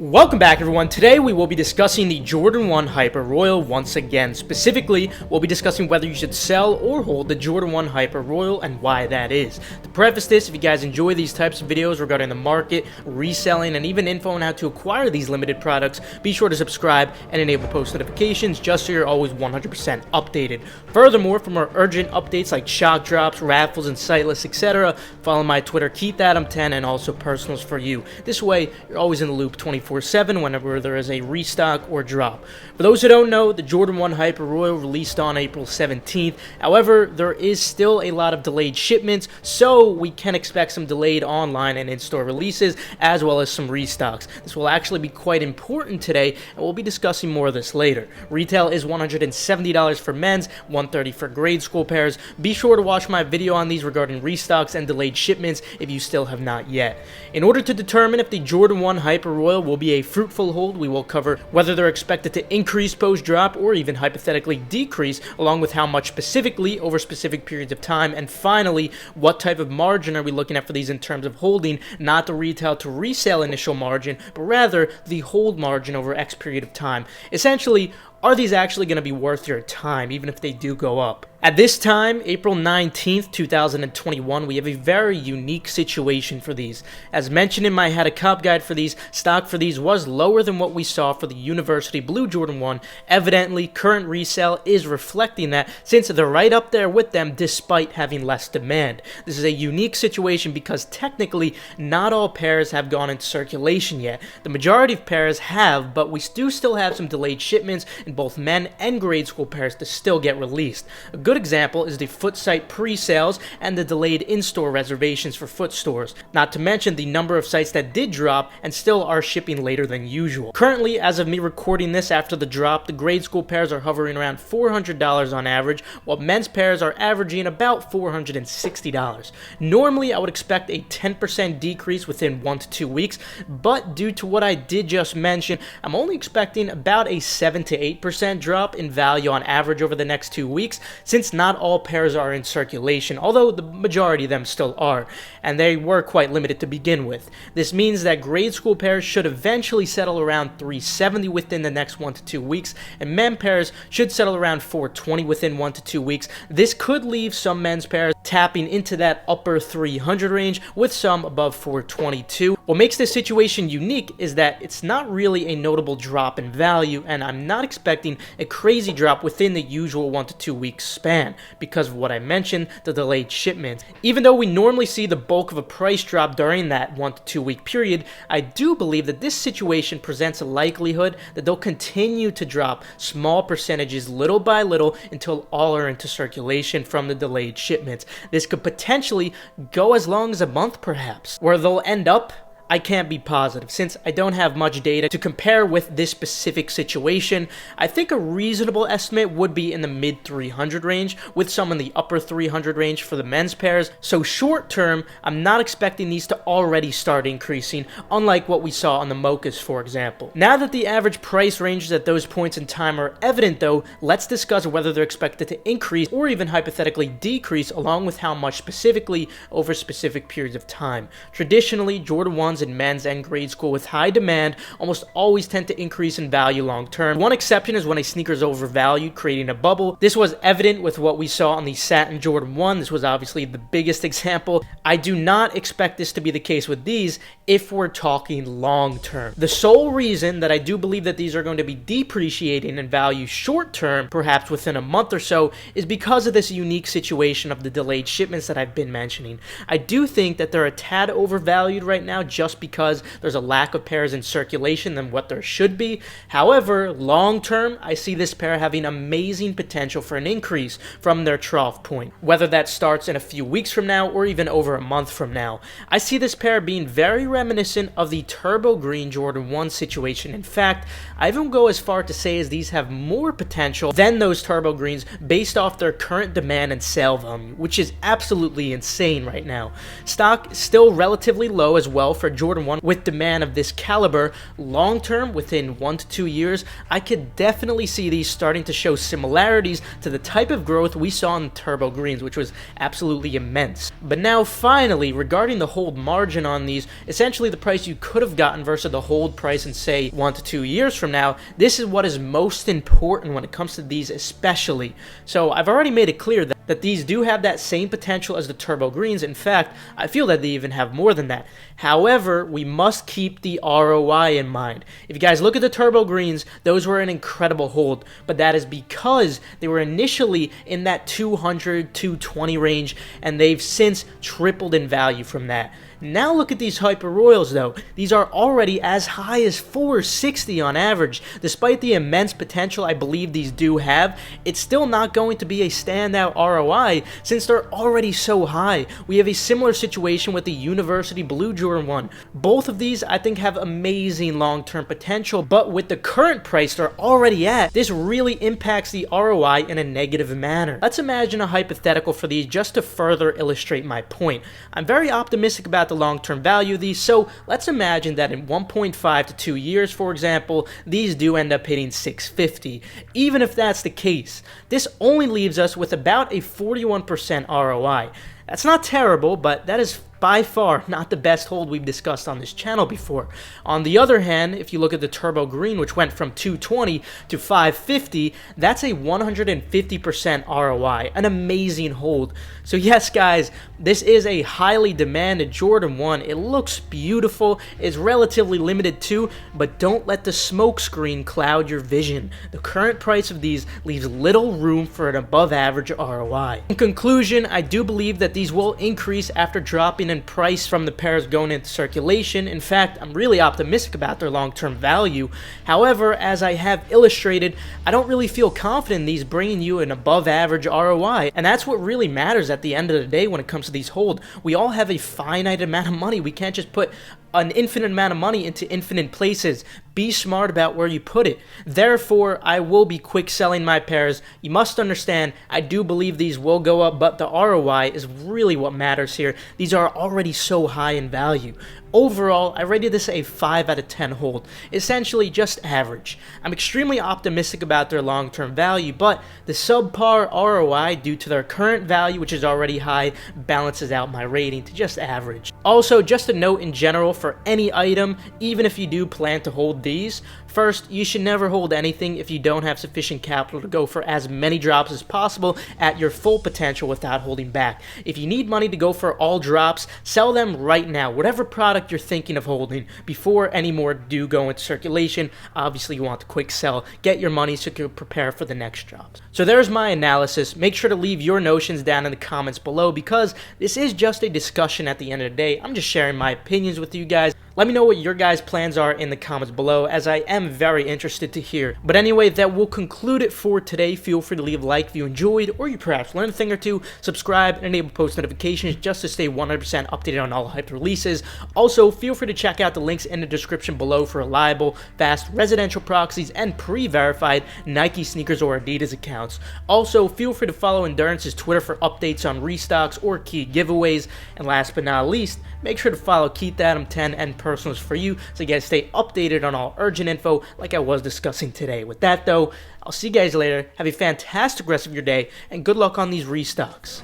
Welcome back, everyone. Today we will be discussing the Jordan 1 Hyper Royal once again. Specifically, we'll be discussing whether you should sell or hold the Jordan 1 Hyper Royal and why that is. To preface this, if you guys enjoy these types of videos regarding the market, reselling, and even info on how to acquire these limited products, be sure to subscribe and enable post notifications just so you're always 100% updated. Furthermore, for more urgent updates like shock drops, raffles, and Sitelists, etc., follow my Twitter, KeithAdam10, and also personals for you. This way, you're always in the loop 24/7 whenever there is a restock or drop. For those who don't know, the Jordan 1 Hyper Royal released on April 17th. However, there is still a lot of delayed shipments, so we can expect some delayed online and in-store releases, as well as some restocks. This will actually be quite important today, and we'll be discussing more of this later. Retail is $170 for men's, $130 for grade school pairs. Be sure to watch my video on these regarding restocks and delayed shipments if you still have not yet. In order to determine if the Jordan 1 Hyper Royal will be a fruitful hold, we will cover whether they're expected to increase post-drop or even hypothetically decrease, along with how much specifically over specific periods of time, and finally, what type of margin are we looking at for these in terms of holding, not the retail to resale initial margin, but rather the hold margin over X period of time. Essentially, are these actually going to be worth your time, even if they do go up? At this time, April 19th, 2021, we have a very unique situation for these. As mentioned in my How to Cop guide for these, stock for these was lower than what we saw for the University Blue Jordan 1. Evidently, current resale is reflecting that, since they're right up there with them despite having less demand. This is a unique situation because technically, not all pairs have gone into circulation yet. The majority of pairs have, but we do still have some delayed shipments in both men and grade school pairs to still get released. A good example is the foot site pre-sales and the delayed in-store reservations for foot stores, not to mention the number of sites that did drop and still are shipping later than usual. Currently, as of me recording this after the drop, the grade school pairs are hovering around $400 on average, while men's pairs are averaging about $460. Normally, I would expect a 10% decrease within 1 to 2 weeks, but due to what I did just mention, I'm only expecting about a 7 to 8% drop in value on average over the next 2 weeks, since not all pairs are in circulation, although the majority of them still are, and they were quite limited to begin with. This means that grade school pairs should eventually settle around $370 within the next 1 to 2 weeks, and men pairs should settle around $420 within 1 to 2 weeks. This could leave some men's pairs tapping into that upper 300 range, with some above 422. What makes this situation unique is that it's not really a notable drop in value, and I'm not expecting a crazy drop within the usual 1 to 2 weeks span because of what I mentioned, the delayed shipments. Even though we normally see the bulk of a price drop during that 1 to 2 week period, I do believe that this situation presents a likelihood that they'll continue to drop small percentages little by little until all are into circulation from the delayed shipments. This could potentially go as long as a month perhaps. Where they'll end up, I can't be positive, since I don't have much data to compare with this specific situation. I think a reasonable estimate would be in the mid 300 range, with some in the upper 300 range for the men's pairs. So short term, I'm not expecting these to already start increasing, unlike what we saw on the Mochas, for example. Now that the average price ranges at those points in time are evident though, let's discuss whether they're expected to increase or even hypothetically decrease, along with how much specifically over specific periods of time. Traditionally, Jordan 1s in men's and grade school with high demand almost always tend to increase in value long term. One exception is when a sneaker is overvalued, creating a bubble. This was evident with what we saw on the Satin Jordan 1. This was obviously the biggest example. I do not expect this to be the case with these if we're talking long term. The sole reason that I do believe that these are going to be depreciating in value short term, perhaps within a month or so, is because of this unique situation of the delayed shipments that I've been mentioning. I do think that they're a tad overvalued right now, just because there's a lack of pairs in circulation than what there should be. However, long term, I see this pair having amazing potential for an increase from their trough point, whether that starts in a few weeks from now or even over a month from now. I see this pair being very reminiscent of the Turbo Green Jordan 1 situation. In fact, I even go as far to say as these have more potential than those Turbo Greens based off their current demand and sale volume, which is absolutely insane right now. Stock is still relatively low as well for Jordan 1 with demand of this caliber, long term, within 1 to 2 years, I could definitely see these starting to show similarities to the type of growth we saw in turbo greens, which was absolutely immense. But now finally, regarding the hold margin on these, essentially the price you could have gotten versus the hold price in say 1 to 2 years from now, this is what is most important when it comes to these especially. So I've already made it clear that these do have that same potential as the turbo greens. In fact, I feel that they even have more than that. However, we must keep the ROI in mind. If you guys look at the turbo greens, those were an incredible hold, but that is because they were initially in that 200, 220 range, and they've since tripled in value from that. Now look at these Hyper Royals though. These are already as high as 460 on average. Despite the immense potential I believe these do have, it's still not going to be a standout ROI since they're already so high. We have a similar situation with the University Blue Jordan 1. Both of these I think have amazing long-term potential, but with the current price they're already at, this really impacts the ROI in a negative manner. Let's imagine a hypothetical for these just to further illustrate my point. I'm very optimistic about the long-term value of these, so let's imagine that in 1.5 to 2 years, for example, these do end up hitting 650. Even if that's the case, this only leaves us with about a 41% ROI. That's not terrible, but that is by far not the best hold we've discussed on this channel before. On the other hand, if you look at the turbo green, which went from 220 to 550, that's a 150% ROI, an amazing hold. So yes guys, this is a highly demanded Jordan 1. It looks beautiful, it's relatively limited too, but don't let the smoke screen cloud your vision. The current price of these leaves little room for an above average ROI. In conclusion, I do believe that these will increase after dropping in price from the pairs going into circulation. In fact, I'm really optimistic about their long-term value. However, as I have illustrated, I don't really feel confident in these bringing you an above average ROI, and that's what really matters at the end of the day when it comes to these holds. We all have a finite amount of money. We can't just put an infinite amount of money into infinite places. Be smart about where you put it. Therefore, I will be quick selling my pairs. You must understand, I do believe these will go up, but the ROI is really what matters here. These are already so high in value. Overall, I rated this a 5 out of 10 hold, essentially just average. I'm extremely optimistic about their long-term value, but the subpar ROI due to their current value, which is already high, balances out my rating to just average. Also, just a note in general for any item, even if you do plan to hold these, first, you should never hold anything if you don't have sufficient capital to go for as many drops as possible at your full potential without holding back. If you need money to go for all drops, sell them right now, whatever product you're thinking of holding, before any more do go into circulation. Obviously, you want to quick sell, get your money so you can prepare for the next drops. So there's my analysis. Make sure to leave your notions down in the comments below, because this is just a discussion at the end of the day. I'm just sharing my opinions with you guys. Let me know what your guys' plans are in the comments below, as I am very interested to hear. But anyway, that will conclude it for today. Feel free to leave a like if you enjoyed, or you perhaps learned a thing or two. Subscribe and enable post notifications just to stay 100% updated on all hyped releases. Also, feel free to check out the links in the description below for reliable, fast residential proxies and pre-verified Nike sneakers or Adidas accounts. Also, feel free to follow Endurance's Twitter for updates on restocks or key giveaways. And last but not least, make sure to follow Keith Adam 10 and Personals for you, so you guys stay updated on all urgent info like I was discussing today. With that though, I'll see you guys later. Have a fantastic rest of your day, and good luck on these restocks.